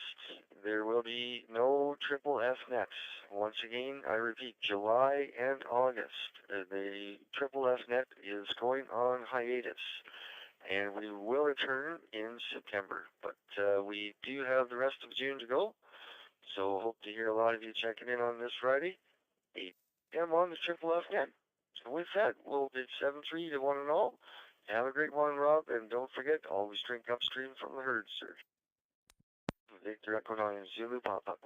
there will be no triple F nets. Once again, I repeat, July and August. The triple F net is going on hiatus, and we will return in September. But we do have the rest of June to go, so hope to hear a lot of you checking in on this Friday, 8 p.m. on the triple F net. So with that, we'll bid 7-3 to one and all. Have a great one, Rob, and don't forget, always drink upstream from the herd, sir. Victor Echo 9, Zulu Papa.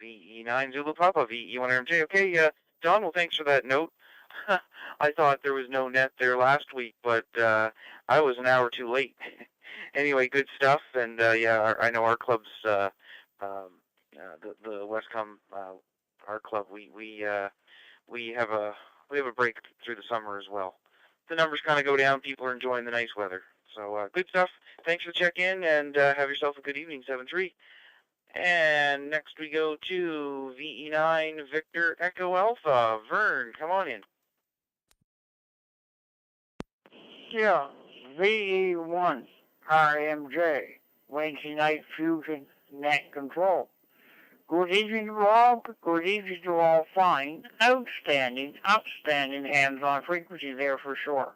VE9 Zulu Papa, VE1RMJ. Okay, Don, well, thanks for that note. I thought there was no net there last week, but I was an hour too late. Anyway, good stuff, and yeah, I know our club's, the Westcom, our club, we have a break through the summer as well. The numbers kind of go down. People are enjoying the nice weather. So good stuff. Thanks for the check-in, and have yourself a good evening, 7-3. And next we go to VE9 Victor Echo Alpha. Vern, come on in. Yeah, VE1 RMJ, Wednesday Night Fusion Net Control. Good evening, Rob. Good evening to all fine, outstanding hands-on frequency there for sure.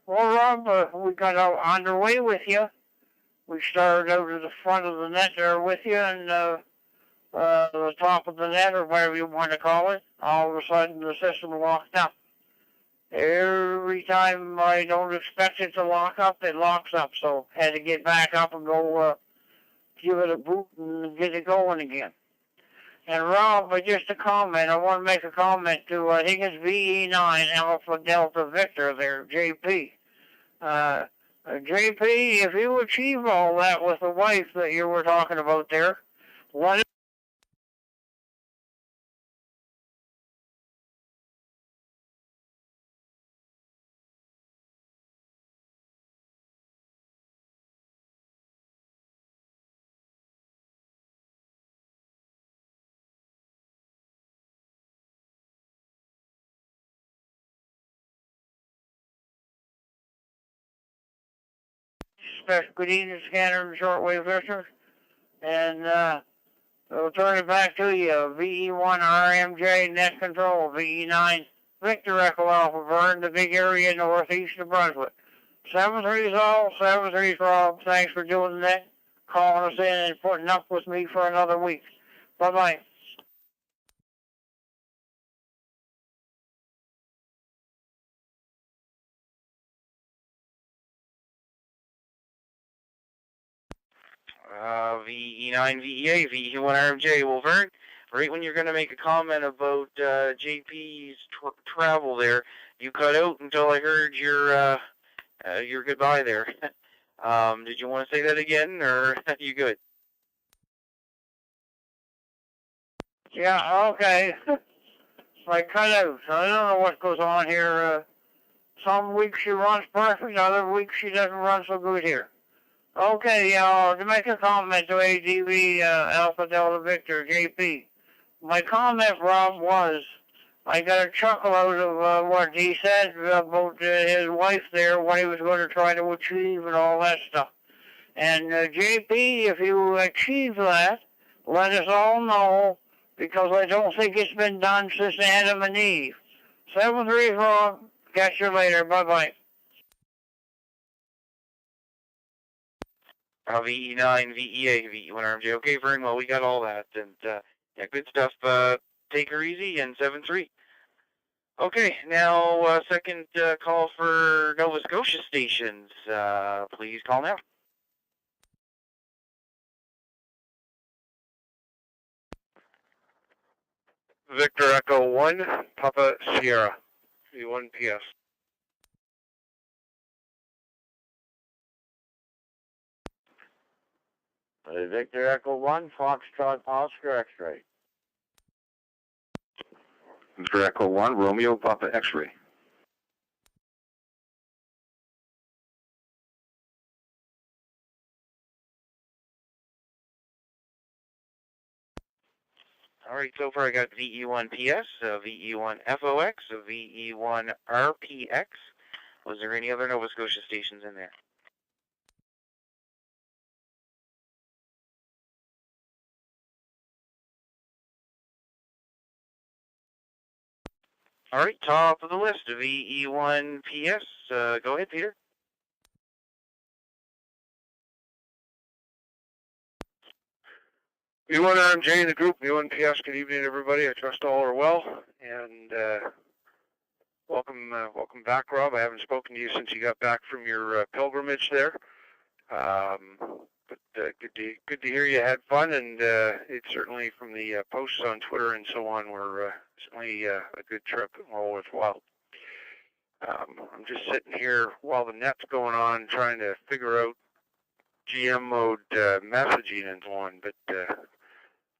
Well, Rob, we got out underway with you. We started out at the front of the net there with you, and the top of the net, or whatever you want to call it. All of a sudden, the system locked up. Every time I don't expect it to lock up, it locks up. So had to get back up and go give it a boot and get it going again. And Rob, just a comment. I want to make a comment to, I think it's VE9 Alpha Delta Victor there, JP. JP, if you achieve all that with the wife that you were talking about there, what special good evening, scanner and shortwave listeners. And we'll turn it back to you. VE1 RMJ Net Control, VE9 Victor Echo Alpha Vern, the big area northeast of Brunswick. 7-3's all, 7-3's Rob. Thanks for doing that, calling us in and putting up with me for another week. Bye-bye. VE9 VEA, VE1 RMJ. Well, Vern, right when you're going to make a comment about JP's travel there, you cut out until I heard your goodbye there. Did you want to say that again, or are you good? Yeah, okay. I cut out. I don't know what goes on here. Some weeks she runs perfect, other weeks she doesn't run so good here. Okay, to make a comment to ADV Alpha Delta Victor JP. My comment, Rob, was I got a chuckle out of what he said about his wife there, what he was going to try to achieve and all that stuff. And JP, if you achieve that, let us all know, because I don't think it's been done since Adam and Eve. 7-3, Rob. Catch you later. Bye-bye. VE9, VEA, VE1 RMJ. Okay, very well. We got all that. And, yeah, good stuff. Take her easy, and 7-3. Okay, now, second call for Nova Scotia stations. Please call now. Victor Echo 1, Papa Sierra, V1 PS. Victor Echo 1, Foxtrot Oscar X-ray. Victor Echo 1, Romeo Papa X-ray. All right, so far I got VE1 PS, VE1 FOX, VE1 RPX. Was there any other Nova Scotia stations in there? All right, top of the list, VE1 PS. Go ahead, Peter. V1 RMJ in the group, V1 PS, good evening everybody. I trust all are well. And welcome back, Rob. I haven't spoken to you since you got back from your pilgrimage there. But good to hear you had fun, and it's certainly from the posts on Twitter and so on were certainly a good trip and well worthwhile. I'm just sitting here while the net's going on, trying to figure out GM mode messaging and so on, but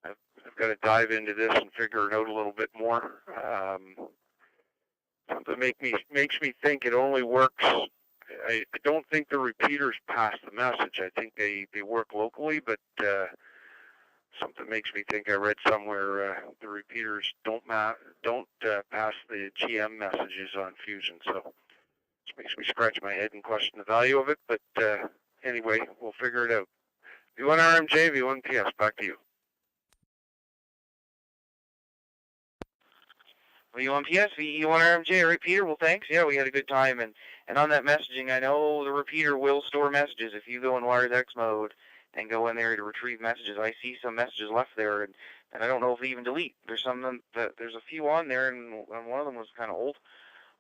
I've got to dive into this and figure it out a little bit more. Something makes me think it only works. I don't think the repeaters pass the message. I think they work locally, but Something makes me think I read somewhere the repeaters don't pass the GM messages on Fusion, so it makes me scratch my head and question the value of it. But anyway, we'll figure it out. V1 RMJ, V1 PS, back to you. V1 PS, V1 RMJ, repeater. Well, thanks. Yeah, we had a good time. And on that messaging, I know the repeater will store messages. If you go in WiresX mode and go in there to retrieve messages, I see some messages left there, and I don't know if they even delete. There's there's a few on there, and one of them was kind of old,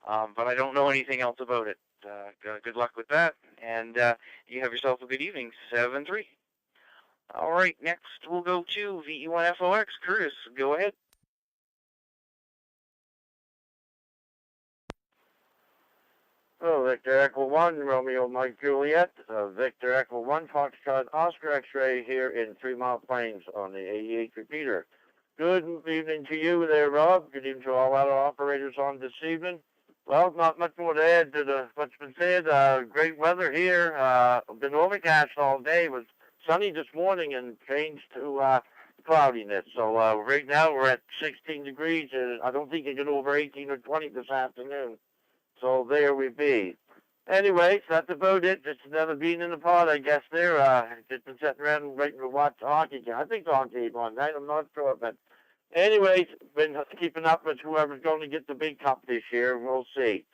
but I don't know anything else about it. Good luck with that, and you have yourself a good evening. 7-3. All right, next we'll go to VE1FOX. Curtis, go ahead. Oh, Victor Echo 1, Romeo Mike Juliet, Victor Echo 1, Foxtrot Oscar X-Ray here in 3 Mile Plains on the 88 repeater. Good evening to you there, Rob. Good evening to all our operators on this evening. Well, not much more to add to what's been said. Great weather here. Been overcast all day. It was sunny this morning and changed to cloudiness. So right now we're at 16 degrees, and I don't think it get over 18 or 20 this afternoon. So there we be. Anyways, that's about it. Just another bean in the pot, I guess, there. Just been sitting around and waiting to watch the hockey game. I think the hockey game on night. I'm not sure. But anyways, been keeping up with whoever's going to get the big cup this year. We'll see.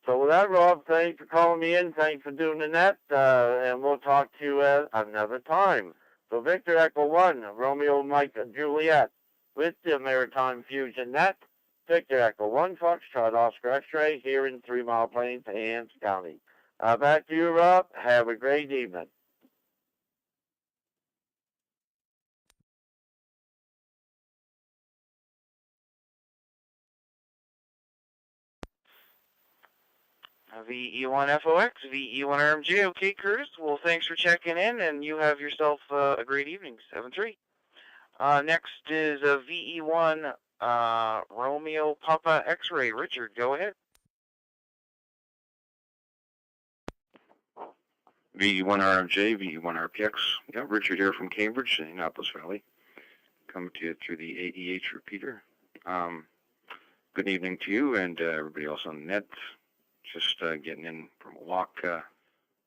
So with that, Rob, thanks for calling me in. Thanks for doing the net. And we'll talk to you another time. So Victor Echo 1, Romeo Mike Juliet with the Maritime Fusion Net. Victor Echo 1, Foxtrot Oscar X-Ray here in 3 Mile Plains, Hants County. Back to you, Rob. Have a great evening. VE1FOX, VE1RMJ. Okay, Curtis. Well, thanks for checking in, and you have yourself a great evening. 7-3. Next is VE1 Romeo Papa X-Ray. Richard, go ahead. VE1 RMJ, VE1 RPX. Yeah, Richard here from Cambridge, Indianapolis Valley. Coming to you through the AEH repeater. Good evening to you and everybody else on the net. Just getting in from a walk. I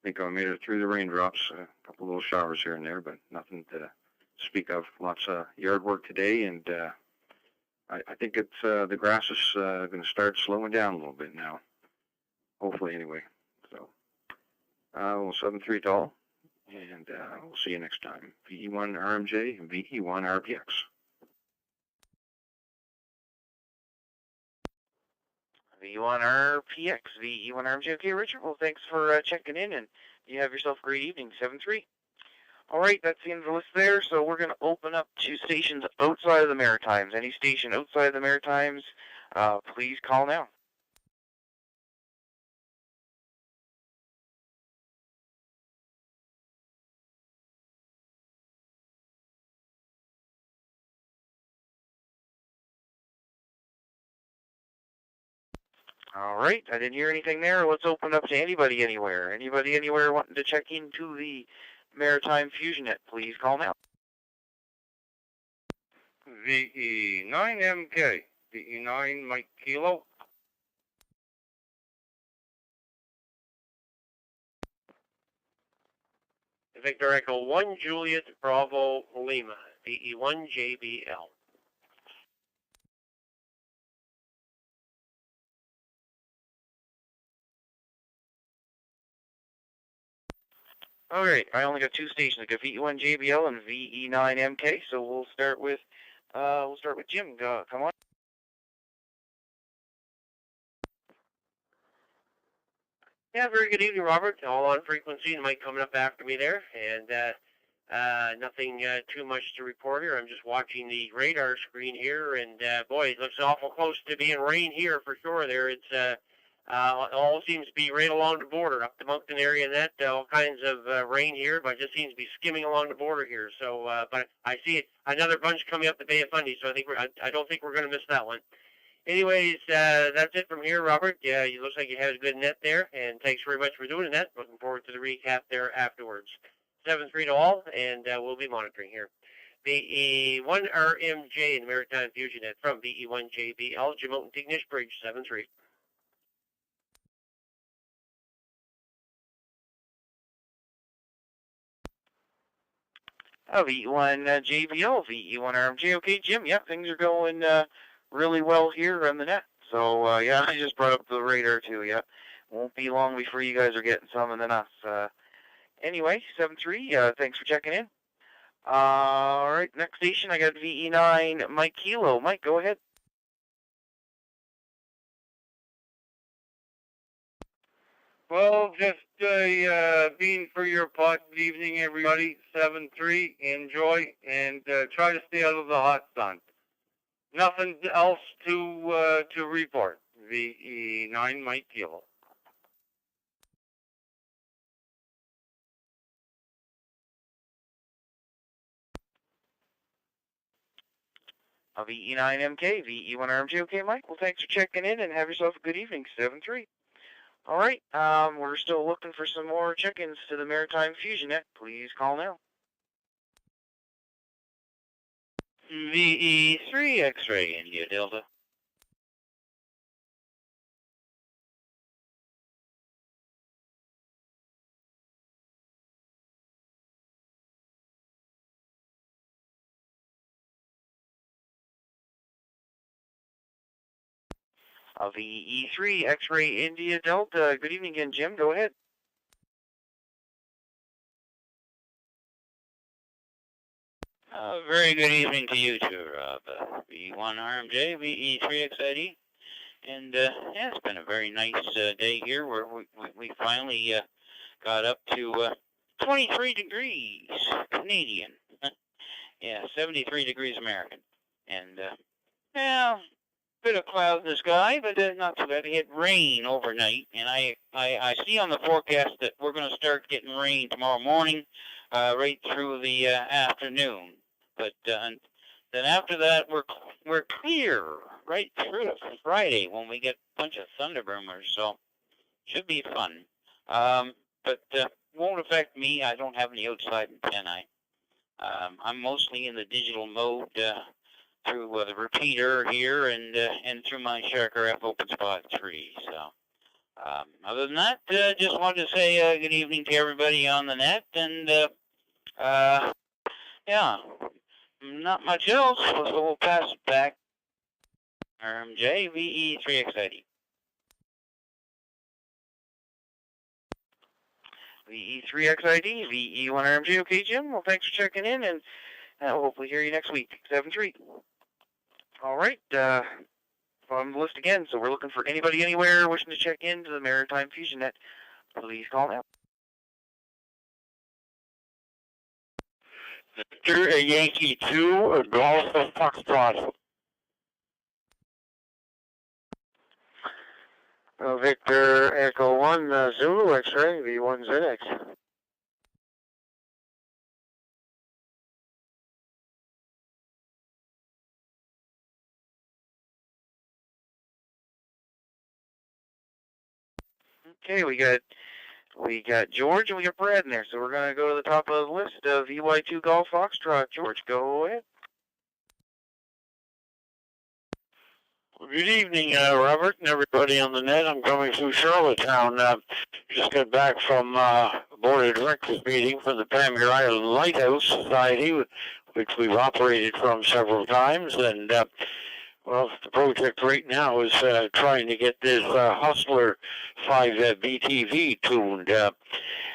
think I made it through the raindrops. A couple little showers here and there, but nothing to speak of. Lots of yard work today, and I think it's the grass is going to start slowing down a little bit now. Hopefully, anyway. So, we'll 7-3 to all, and we'll see you next time. VE1 RMJ and VE1 RPX. VE1 RPX, VE1 RMJ. Okay, Richard. Well, thanks for checking in, and you have yourself a great evening. 7-3. All right, that's the end of the list there. So we're going to open up to stations outside of the Maritimes. Any station outside of the Maritimes, please call now. All right, I didn't hear anything there. Let's open up to anybody anywhere. Anybody anywhere wanting to check into the Maritime Fusion Net, please call now. VE9MK, VE9 Mike Kilo. Victor Echo 1, Juliet Bravo Lima, VE1 JBL. All right, I only got 2 stations. I got VE1 JBL and VE9 MK. So we'll start with Jim. Come on. Yeah, very good evening, Robert. All on frequency. Mike coming up after me there, and nothing too much to report here. I'm just watching the radar screen here, and boy, it looks awful close to being rain here for sure. There, it's all seems to be right along the border, up the Moncton area, and that all kinds of rain here, but it just seems to be skimming along the border here. So, but I see another bunch coming up the Bay of Fundy, so I don't think we're going to miss that one. Anyways, that's it from here, Robert. Yeah, it looks like you had a good net there, and thanks very much for doing that. Looking forward to the recap there afterwards. 7-3 to all, and we'll be monitoring here. VE1RMJ in Maritime Fusion Net from VE1JBL, Jamilton Tignish Bridge 73. VE1 JBL, VE1 RMJ. Okay, Jim, yeah, things are going really well here on the net. So, yeah, I just brought up the radar too, yeah. Won't be long before you guys are getting some and then us. Anyway, 7-3, thanks for checking in. All right, next station, I got VE9 Mike Kilo. Mike, go ahead. Well, just being for your pot. Good evening, everybody. 7-3, enjoy, and try to stay out of the hot sun. Nothing else to report. VE9 Mike Kilo. VE9 MK, VE1 RMJ. Okay, Mike, well, thanks for checking in and have yourself a good evening. 7-3. All right, we're still looking for some more check-ins to the Maritime Fusion Net. Please call now. VE3 X-ray, India Delta. VE3 X-ray India Delta. Good evening again, Jim. Go ahead. Very good evening to you too, Rob. VE1 RMJ, VE3 XID. And yeah, it's been a very nice day here where we finally got up to 23 degrees Canadian. Yeah, 73 degrees American. And yeah, bit of clouds in the sky, but not too bad. It hit rain overnight, and I see on the forecast that we're going to start getting rain tomorrow morning, right through the afternoon. But then after that, we're clear right through to Friday when we get a bunch of thunder boomers. So should be fun. But won't affect me. I don't have any outside antennae. I'm mostly in the digital mode through the repeater here and through my Sharker F Open Spot 3. So other than that, just wanted to say good evening to everybody on the net, and yeah, not much else, so we'll pass it back. RMJ, VE3XID. VE3XID, VE1RMJ. Okay, Jim, well, thanks for checking in, and we'll hopefully hear you next week. 7-3. All right, on the list again, so we're looking for anybody anywhere wishing to check into the Maritime Fusion Net. Please call now. Victor Yankee 2, Golf of Foxtrot. Victor Echo 1, Zulu X-ray, V1ZX. Okay, we got George and we got Brad in there, so we're gonna go to the top of the list of VY2 Golf Foxtrot. George, go ahead. Good evening, Robert, and everybody on the net. I'm coming through Charlottetown. Just got back from a board of directors meeting for the Premier Island Lighthouse Society, which we've operated from several times. And, well, the project right now is trying to get this Hustler 5 BTV tuned.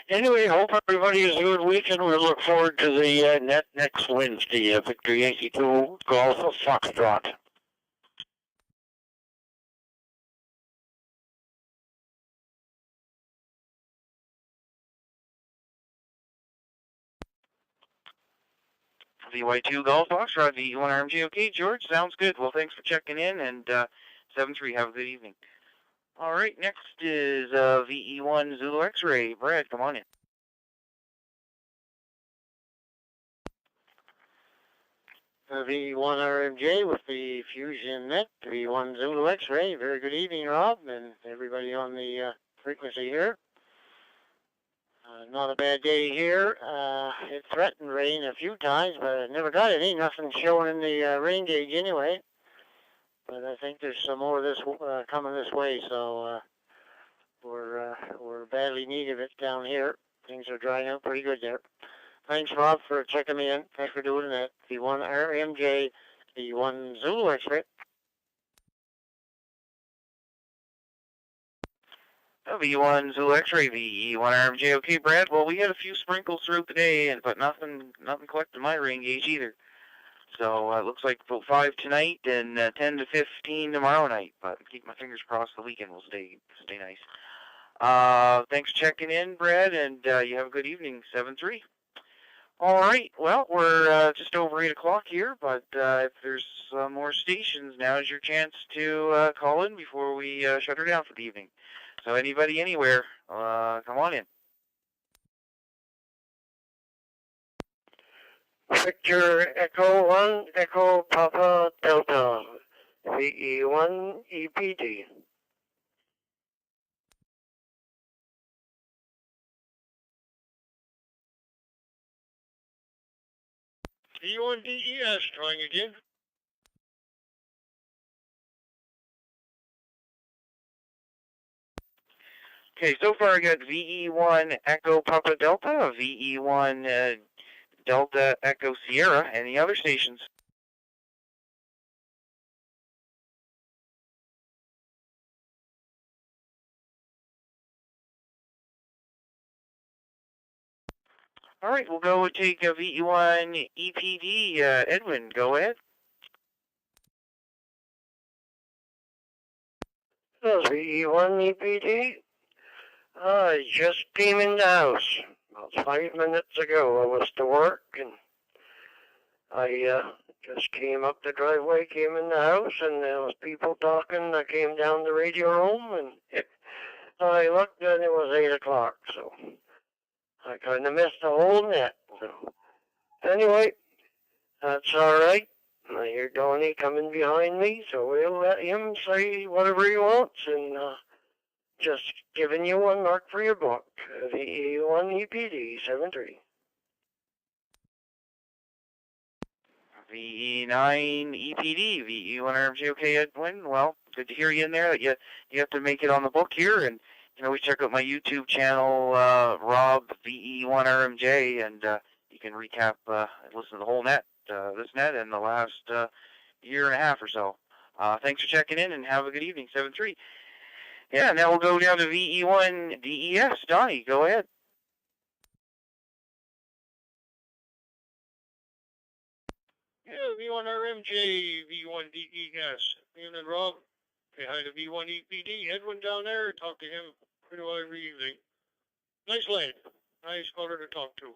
Anyway, hope everybody has a good weekend. We look forward to the net next Wednesday. Victor Yankee 2, Golf of Foxtrot. VY2 Golf Foxtrot, VE1 RMG. Okay, George, sounds good. Well, thanks for checking in, and 7-3, have a good evening. All right, next is VE1 Zulu X-ray. Brad, come on in. VE1 RMJ with the Fusion Net, VE1 Zulu X-ray. Very good evening, Rob, and everybody on the frequency here. Not a bad day here. It threatened rain a few times, but it never got any. Nothing showing in the rain gauge anyway. But I think there's some more of this coming this way, so we're badly needed it down here. Things are drying out pretty good there. Thanks, Rob, for checking me in. Thanks for doing that. V1RMJ, V1 Zulu X-ray. V1 Zulu X-ray, V1RMJ. Okay, Brad. Well, we had a few sprinkles throughout the day, but nothing collected my rain gauge either. So it looks like about 5 tonight and 10 to 15 tomorrow night. But keep my fingers crossed the weekend will stay nice. Thanks for checking in, Brad, and you have a good evening. 7-3. All right. Well, we're just over 8 o'clock here, but if there's more stations, now is your chance to call in before we shut her down for the evening. So anybody, anywhere, come on in. Victor Echo 1, Echo Papa Delta, VE1 EPD. V1DES, trying again. Okay, so far I got VE1 Echo Papa Delta, VE1 Delta Echo Sierra. Any other stations? All right, we'll go take a VE1 EPD. Edwin, go ahead. VE1 EPD. I just came in the house about 5 minutes ago. I was to work and I just came up the driveway, came in the house, and there was people talking. I came down the radio room and I looked and it was 8 o'clock, so I kind of missed the whole net. So anyway, that's all right. I hear Donnie coming behind me, so we'll let him say whatever he wants, and just giving you one mark for your book, VE1 EPD 73. VE9 EPD, VE1 RMJOK Edwin. Well, good to hear you in there. You have to make it on the book here, and you can always check out my YouTube channel, Rob VE1 RMJ, and you can recap and listen to the whole net, this net, in the last year and a half or so. Thanks for checking in, and have a good evening. 7-3. Yeah, now we'll go down to VE1 DES. Donnie, go ahead. Yeah, V1 RMJ, V1 DES. Ian and Rob, say hi to V1 EPD. Edwin down there, talk to him pretty well every evening. Nice lad. Nice caller to talk to.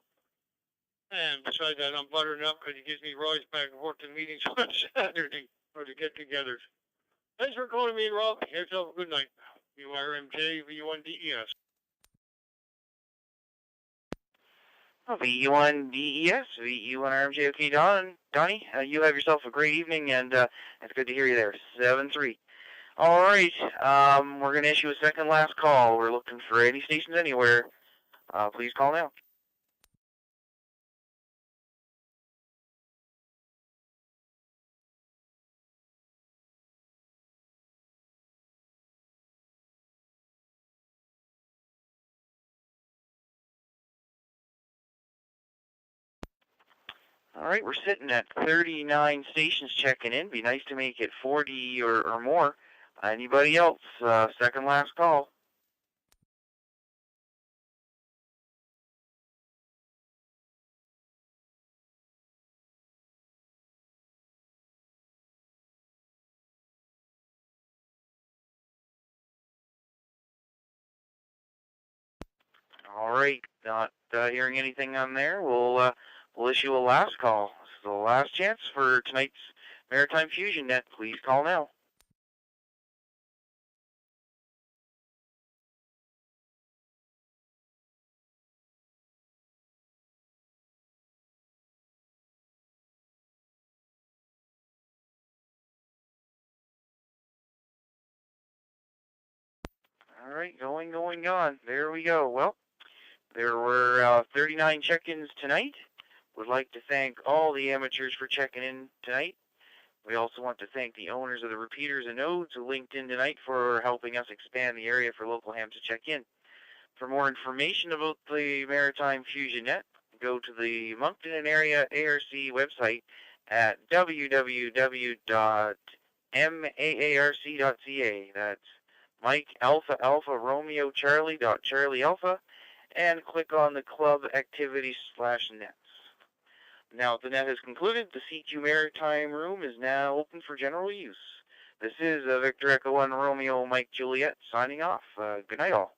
And besides that, I'm buttering up because he gives me rides back and forth to meetings on Saturday for the get-togethers. Thanks for calling me, Rob. Have yourself a good night. V1 RMJ, V1 DES. VE1 DES, VE1 RMJ. Okay, Donnie, you have yourself a great evening, and it's good to hear you there. 7-3. All right, we're going to issue a second last call. We're looking for any stations anywhere. Please call now. All right, we're sitting at 39 stations checking in. Be nice to make it 40 or more. Anybody else? Second last call. All right, not hearing anything on there. We'll issue a last call. This is the last chance for tonight's Maritime Fusion Net. Please call now. All right, going. There we go. Well, There were 39 check-ins tonight. Would like to thank all the amateurs for checking in tonight. We also want to thank the owners of the repeaters and nodes who linked in tonight for helping us expand the area for local hams to check in. For more information about the Maritime Fusion Net, go to the Moncton and Area ARC website at www.maaarc.ca. That's Mike Alpha Alpha Romeo Charlie Charlie Alpha, and click on the club activities/nets. Now the net has concluded. The CQ Maritime Room is now open for general use. This is Victor Echo 1 Romeo Mike Juliet signing off. Good night all.